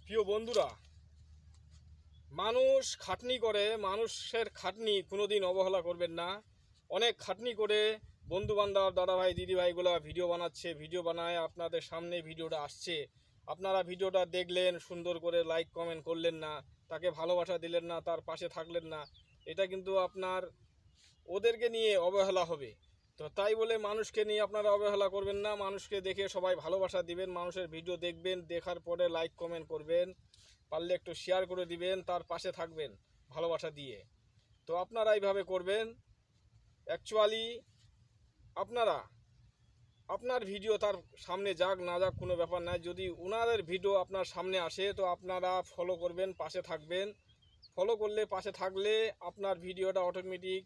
প্রিয় বন্ধুরা, মানুষ খাটনি করে, মানুষের খাটনি কোনোদিন অবহেলা করবেন না। অনেক খাটনি করে বন্ধুবান্ধব, দাদাভাই, দিদিভাইগুলো ভিডিও বানাচ্ছে, ভিডিও বানায় আপনাদের সামনে ভিডিওটা আসছে। আপনারা ভিডিওটা দেখলেন, সুন্দর করে লাইক কমেন্ট করলেন না, তাকে ভালোবাসা দিলেন না, তার পাশে থাকলেন না, এটা কিন্তু আপনার ওদেরকে নিয়ে অবহেলা হবে। তো তাই বলে মানুষকে নিয়ে আপনারা অবহেলা করবেন না। মানুষকে দেখে সবাই ভালোবাসা দিবেন, মানুষের ভিডিও দেখবেন, দেখার পরে লাইক কমেন্ট করবেন, পারলে একটু শেয়ার করে দিবেন, তার পাশে থাকবেন ভালোবাসা দিয়ে। তো আপনারা এইভাবে করবেন। অ্যাকচুয়ালি আপনারা আপনার ভিডিও তার সামনে যাক না যাক কোনো ব্যাপার নাই, যদি ওনাদের ভিডিও আপনার সামনে আসে তো আপনারা ফলো করবেন, পাশে থাকবেন। ফলো করলে, পাশে থাকলে আপনার ভিডিওটা অটোমেটিক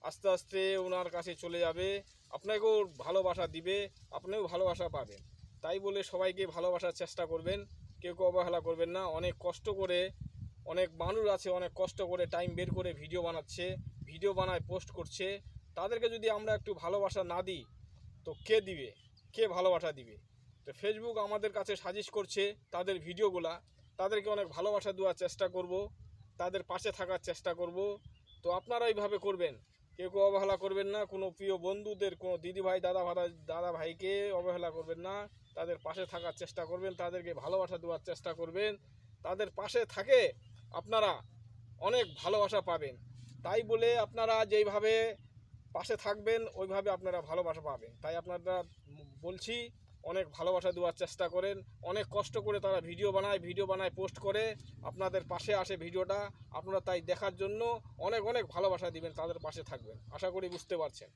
আস্তে আস্তে ওনার কাছে চলে যাবে, আপনাকেও ভালোবাসা দিবে, আপনিও ভালোবাসা পাবেন। তাই বলে সবাইকে ভালোবাসার চেষ্টা করবেন, কেউ অবহেলা করবেন না। অনেক কষ্ট করে, অনেক মানুষ আছে অনেক কষ্ট করে টাইম বের করে ভিডিও বানাচ্ছে, ভিডিও বানায় পোস্ট করছে। তাদেরকে যদি আমরা একটু ভালোবাসা না দিই তো কে দিবে, কে ভালোবাসা দিবে? তো ফেসবুক আমাদের কাছে সাজেস্ট করছে তাদের ভিডিওগুলা, তাদেরকে অনেক ভালোবাসা দেওয়ার চেষ্টা করব, তাদের পাশে থাকার চেষ্টা করব। তো আপনারা এইভাবে করবেন, কেউ অবহেলা করবেন না। কোনো প্রিয় বন্ধুদের, কোনো দিদিভাই, দাদা ভাইকে অবহেলা করবেন না, তাদের পাশে থাকার চেষ্টা করবেন, তাদেরকে ভালোবাসা দেওয়ার চেষ্টা করবেন। তাদের পাশে থাকে আপনারা অনেক ভালোবাসা পাবেন। তাই বলে আপনারা যেইভাবে পাশে থাকবেন ওইভাবে আপনারা ভালোবাসা পাবেন। তাই আপনারা বলছি, অনেক ভালোবাসা দেওয়ার চেষ্টা করেন। অনেক কষ্ট করে তারা ভিডিও বানায় পোস্ট করে আপনাদের পাশে আসে ভিডিওটা, আপনারা তাই দেখার জন্য অনেক অনেক ভালোবাসা দিবেন, তাদের পাশে থাকবেন। আশা করি বুঝতে পারছেন।